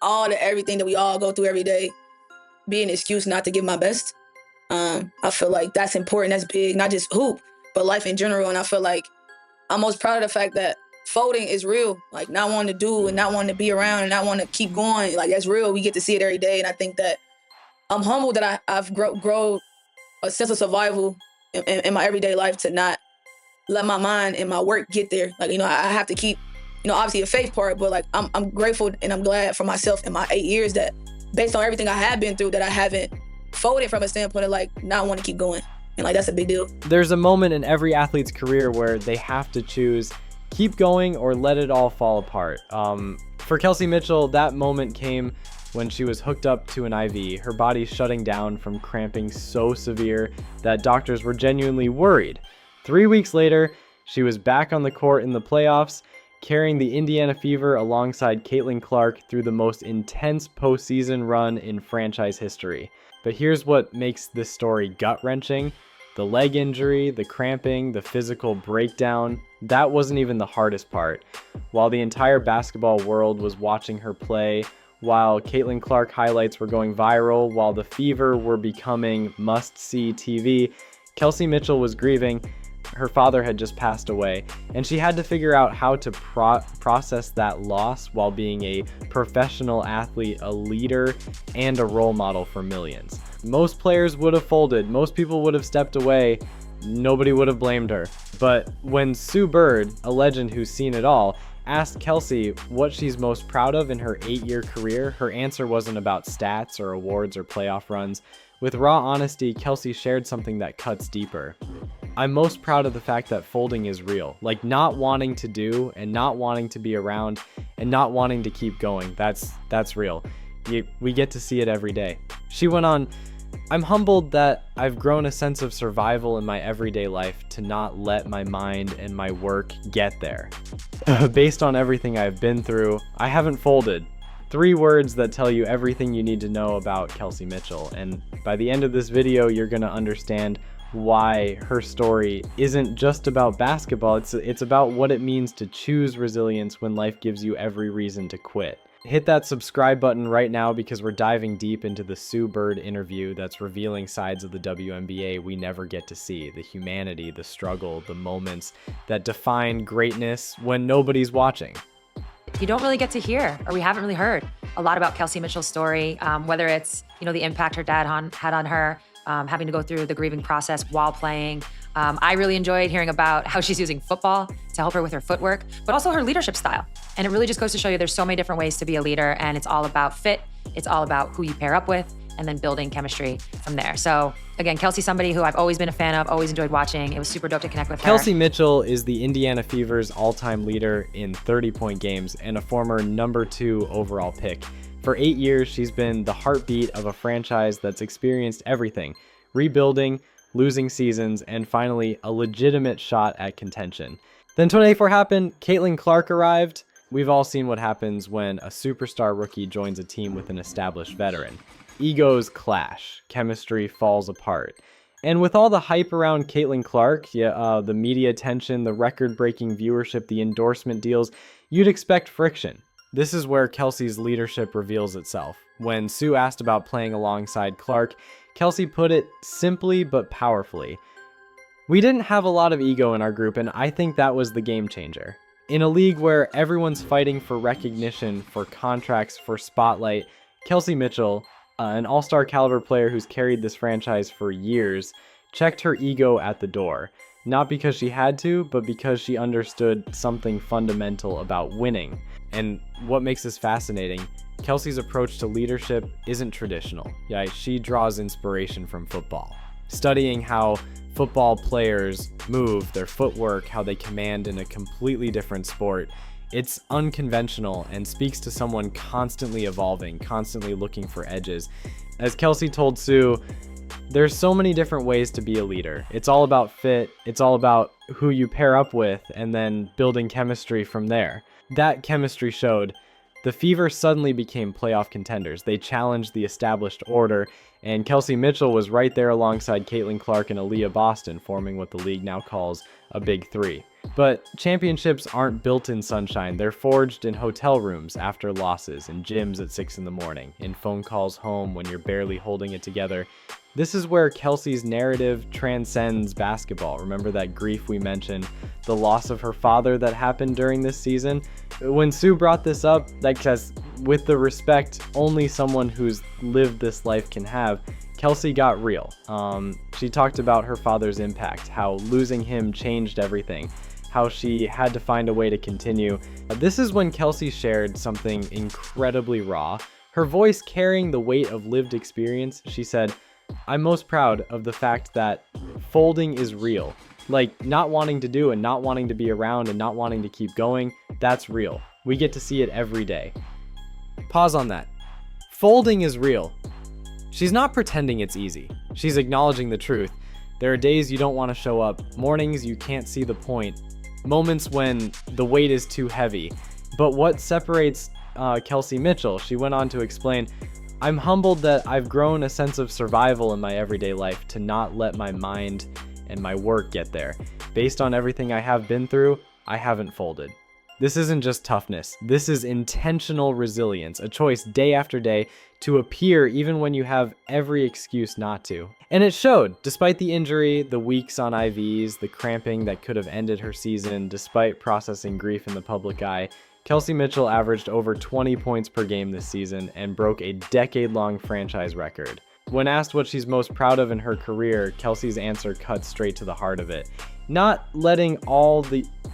everything that we all go through every day be an excuse not to give my best. I feel like that's important, that's big, not just hoop, but life in general. And I feel like I'm most proud of the fact that folding is real. Like not wanting to do and not wanting to be around and not wanting to keep going, like that's real. We get to see it every day. And I think that I'm humbled that I've grown a sense of survival in my everyday life to not let my mind and my work get there. Like, I have to keep, obviously a faith part, but like I'm grateful and I'm glad for myself in my 8 years that based on everything I have been through that I haven't folded from a standpoint of like not want to keep going. And like that's a big deal. There's a moment in every athlete's career where they have to choose keep going or let it all fall apart. For Kelsey Mitchell, that moment came when she was hooked up to an IV, her body shutting down from cramping so severe that doctors were genuinely worried. 3 weeks later, she was back on the court in the playoffs, carrying the Indiana Fever alongside Caitlin Clark through the most intense postseason run in franchise history. But here's what makes this story gut-wrenching. The leg injury, the cramping, the physical breakdown, that wasn't even the hardest part. While the entire basketball world was watching her play, while Caitlin Clark highlights were going viral, while the Fever were becoming must-see TV, Kelsey Mitchell was grieving. Her father had just passed away, and she had to figure out how to process that loss while being a professional athlete, a leader, and a role model for millions. Most players would have folded, most people would have stepped away, nobody would have blamed her. But when Sue Bird, a legend who's seen it all, asked Kelsey what she's most proud of in her 8-year career, her answer wasn't about stats or awards or playoff runs. With raw honesty, Kelsey shared something that cuts deeper. I'm most proud of the fact that folding is real. Like not wanting to do and not wanting to be around and not wanting to keep going. That's real. We get to see it every day. She went on, I'm humbled that I've grown a sense of survival in my everyday life to not let my mind and my work get there. Based on everything I've been through, I haven't folded. 3 words that tell you everything you need to know about Kelsey Mitchell. And by the end of this video, you're gonna understand why her story isn't just about basketball. It's about what it means to choose resilience when life gives you every reason to quit. Hit that subscribe button right now because we're diving deep into the Sue Bird interview that's revealing sides of the WNBA we never get to see. The humanity, the struggle, the moments that define greatness when nobody's watching. You don't really get to hear, or we haven't really heard a lot about Kelsey Mitchell's story, whether it's, the impact her dad had on her, having to go through the grieving process while playing. I really enjoyed hearing about how she's using football to help her with her footwork, but also her leadership style. And it really just goes to show you there's so many different ways to be a leader, and it's all about fit. It's all about who you pair up with and then building chemistry from there. So again, Kelsey's somebody who I've always been a fan of, always enjoyed watching. It was super dope to connect with her. Kelsey Mitchell is the Indiana Fever's all-time leader in 30-point games and a former #2 overall pick. For 8 years, she's been the heartbeat of a franchise that's experienced everything: rebuilding, losing seasons, and finally a legitimate shot at contention. Then 2024 happened, Caitlin Clark arrived. We've all seen what happens when a superstar rookie joins a team with an established veteran. Egos clash, chemistry falls apart. And with all the hype around Caitlin Clark, the media attention, the record-breaking viewership, the endorsement deals, you'd expect friction. This is where Kelsey's leadership reveals itself. When Sue asked about playing alongside Clark, Kelsey put it simply but powerfully. We didn't have a lot of ego in our group, and I think that was the game changer. In a league where everyone's fighting for recognition, for contracts, for spotlight, Kelsey Mitchell, an all-star caliber player who's carried this franchise for years, checked her ego at the door. Not because she had to, but because she understood something fundamental about winning. And what makes this fascinating, Kelsey's approach to leadership isn't traditional. She draws inspiration from football. Studying how football players move, their footwork, how they command in a completely different sport. It's unconventional and speaks to someone constantly evolving, constantly looking for edges. As Kelsey told Sue, there's so many different ways to be a leader. It's all about fit, it's all about who you pair up with, and then building chemistry from there. That chemistry showed. The Fever suddenly became playoff contenders. They challenged the established order, and Kelsey Mitchell was right there alongside Caitlin Clark and Aliyah Boston, forming what the league now calls a Big Three. But championships aren't built in sunshine. They're forged in hotel rooms after losses, in gyms at 6 in the morning, in phone calls home when you're barely holding it together. This is where Kelsey's narrative transcends basketball. Remember that grief we mentioned, the loss of her father that happened during this season? When Sue brought this up, because with the respect only someone who's lived this life can have, Kelsey got real. She talked about her father's impact, how losing him changed everything, how she had to find a way to continue. This is when Kelsey shared something incredibly raw, her voice carrying the weight of lived experience. She said, "I'm most proud of the fact that folding is real. Like, not wanting to do and not wanting to be around and not wanting to keep going, that's real. We get to see it every day." Pause on that. Folding is real. She's not pretending it's easy. She's acknowledging the truth. There are days you don't want to show up, mornings you can't see the point, moments when the weight is too heavy. But what separates Kelsey Mitchell, she went on to explain, "I'm humbled that I've grown a sense of survival in my everyday life to not let my mind and my work get there. Based on everything I have been through, I haven't folded." This isn't just toughness. This is intentional resilience, a choice day after day to appear even when you have every excuse not to. And it showed, despite the injury, the weeks on IVs, the cramping that could have ended her season, despite processing grief in the public eye, Kelsey Mitchell averaged over 20 points per game this season and broke a decade-long franchise record. When asked what she's most proud of in her career, Kelsey's answer cut straight to the heart of it. Not letting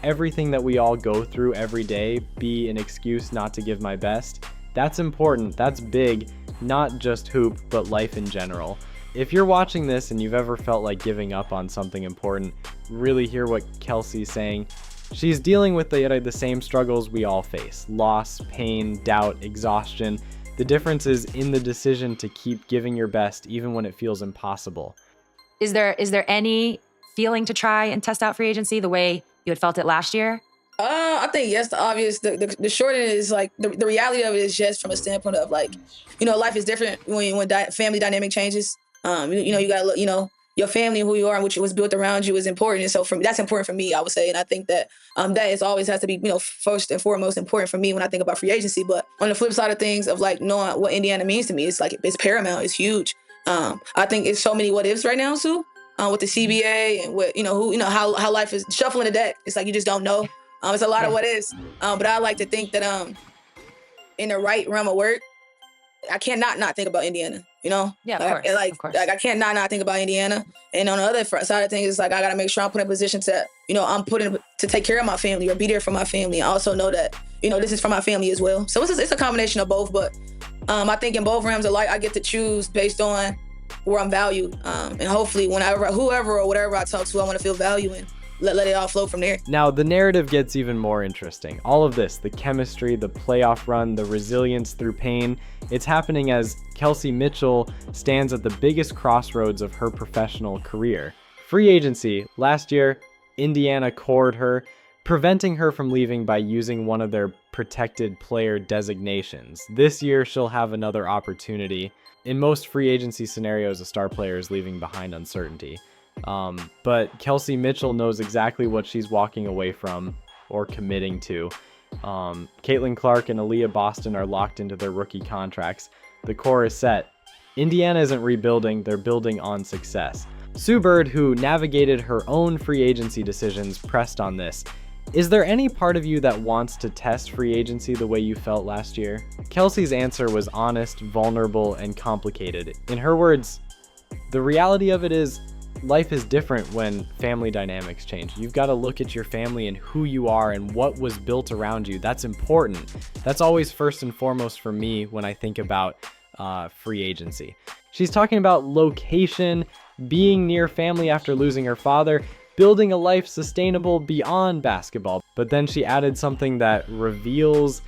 everything that we all go through every day be an excuse not to give my best. That's important, that's big, not just hoop, but life in general. If you're watching this and you've ever felt like giving up on something important, really hear what Kelsey's saying. She's dealing with the same struggles we all face: loss, pain, doubt, exhaustion. The difference is in the decision to keep giving your best even when it feels impossible. Is there any feeling to try and test out free agency the way you had felt it last year? I think yes, the obvious. The short end is like the reality of it is just from a standpoint of like, life is different when family dynamic changes. You got to look, your family and who you are and what was built around you is important. And so that's important for me, I would say. And I think that that is always has to be, first and foremost important for me when I think about free agency. But on the flip side of things of like knowing what Indiana means to me, it's like, it's paramount, it's huge. I think it's so many what ifs right now, Sue, with the CBA and with, how life is shuffling the deck. It's like, you just don't know. It's a lot of what ifs. But I like to think that in the right realm of work, I can't not think about Indiana, Yeah, of course. Like I can't not think about Indiana. And on the other side of things, it's like I got to make sure I'm put in a position to, I'm put in to take care of my family or be there for my family. I also know that, this is for my family as well. So it's a combination of both. But I think in both realms of life, I get to choose based on where I'm valued. And hopefully whoever or whatever I talk to, I want to feel value in. Let it all flow from there. Now, the narrative gets even more interesting. All of this, the chemistry, the playoff run, the resilience through pain, it's happening as Kelsey Mitchell stands at the biggest crossroads of her professional career. Free agency. Last year, Indiana cored her, preventing her from leaving by using one of their protected player designations. This year, she'll have another opportunity. In most free agency scenarios, a star player is leaving behind uncertainty. But Kelsey Mitchell knows exactly what she's walking away from or committing to. Caitlin Clark and Aliyah Boston are locked into their rookie contracts. The core is set. Indiana isn't rebuilding, they're building on success. Sue Bird, who navigated her own free agency decisions, pressed on this. Is there any part of you that wants to test free agency the way you felt last year? Kelsey's answer was honest, vulnerable, and complicated. In her words, the reality of it is, life is different when family dynamics change. You've got to look at your family and who you are and what was built around you. That's important. That's always first and foremost for me when I think about free agency. She's talking about location, being near family after losing her father, building a life sustainable beyond basketball. But then she added something that reveals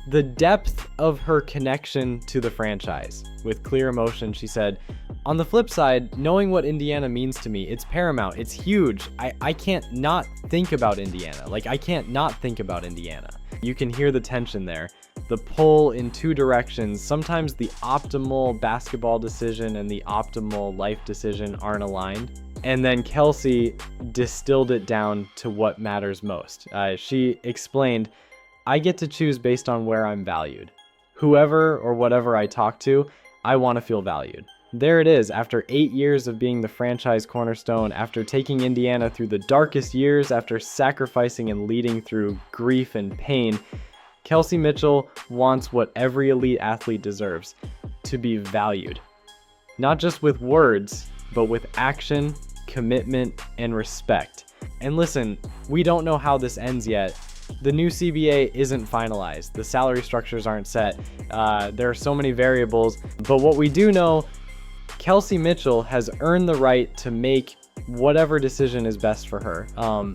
the depth of her connection to the franchise. With clear emotion, she said, "On the flip side, knowing what Indiana means to me, it's paramount, it's huge. I can't not think about Indiana. I can't not think about Indiana." You can hear the tension there. The pull in two directions. Sometimes the optimal basketball decision and the optimal life decision aren't aligned. And then Kelsey distilled it down to what matters most. She explained, I get to choose based on where I'm valued. Whoever or whatever I talk to, I want to feel valued. There it is, after 8 years of being the franchise cornerstone, after taking Indiana through the darkest years, after sacrificing and leading through grief and pain, Kelsey Mitchell wants what every elite athlete deserves, to be valued. Not just with words, but with action, commitment, and respect. And listen, we don't know how this ends yet. The new CBA isn't finalized. The salary structures aren't set. There are so many variables. But what we do know, Kelsey Mitchell has earned the right to make whatever decision is best for her.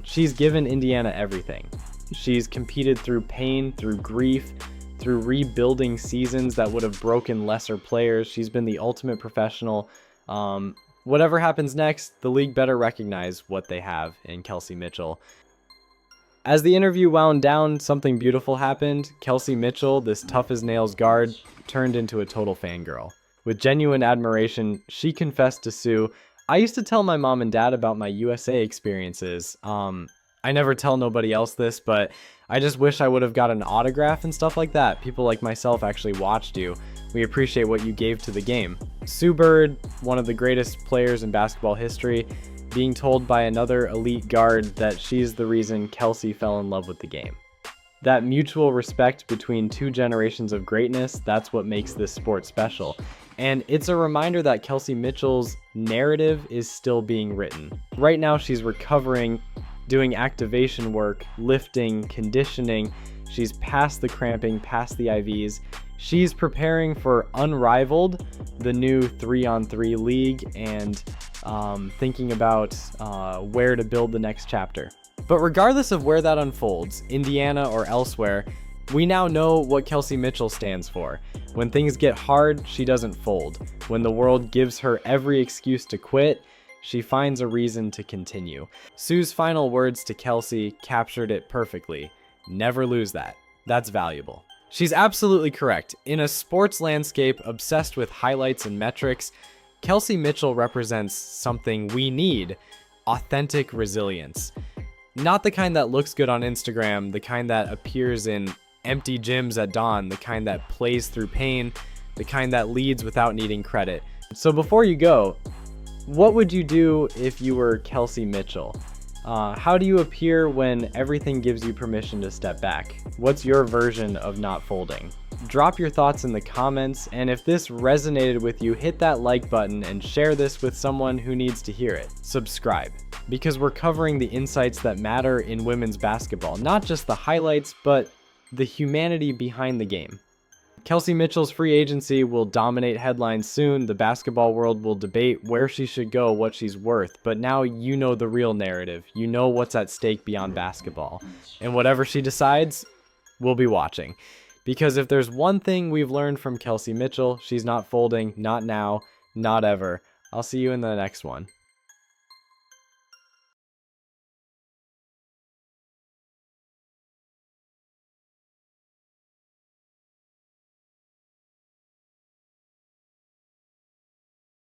She's given Indiana everything. She's competed through pain, through grief, through rebuilding seasons that would have broken lesser players. She's been the ultimate professional. Whatever happens next, the league better recognize what they have in Kelsey Mitchell. As the interview wound down, something beautiful happened. Kelsey Mitchell, this tough-as-nails guard, turned into a total fangirl. With genuine admiration, she confessed to Sue, I used to tell my mom and dad about my USA experiences. I never tell nobody else this, but I just wish I would have got an autograph and stuff like that. People like myself actually watched you. We appreciate what you gave to the game. Sue Bird, one of the greatest players in basketball history, being told by another elite guard that she's the reason Kelsey fell in love with the game. That mutual respect between two generations of greatness, that's what makes this sport special. And it's a reminder that Kelsey Mitchell's narrative is still being written. Right now she's recovering, doing activation work, lifting, conditioning. She's past the cramping, past the IVs. She's preparing for Unrivaled, the new 3-on-3 league, and thinking about where to build the next chapter. But regardless of where that unfolds, Indiana or elsewhere, we now know what Kelsey Mitchell stands for. When things get hard, she doesn't fold. When the world gives her every excuse to quit, she finds a reason to continue. Sue's final words to Kelsey captured it perfectly. Never lose that. That's valuable. She's absolutely correct. In a sports landscape obsessed with highlights and metrics, Kelsey Mitchell represents something we need: authentic resilience. Not the kind that looks good on Instagram, the kind that appears in empty gyms at dawn, the kind that plays through pain, the kind that leads without needing credit. So before you go, what would you do if you were Kelsey Mitchell? How do you appear when everything gives you permission to step back? What's your version of not folding? Drop your thoughts in the comments, and if this resonated with you, hit that like button and share this with someone who needs to hear it. Subscribe, because we're covering the insights that matter in women's basketball, not just the highlights, but the humanity behind the game. Kelsey Mitchell's free agency will dominate headlines soon. The basketball world will debate where she should go, what she's worth. But now you know the real narrative. You know what's at stake beyond basketball. And whatever she decides, we'll be watching. Because if there's one thing we've learned from Kelsey Mitchell, she's not folding, not now, not ever. I'll see you in the next one.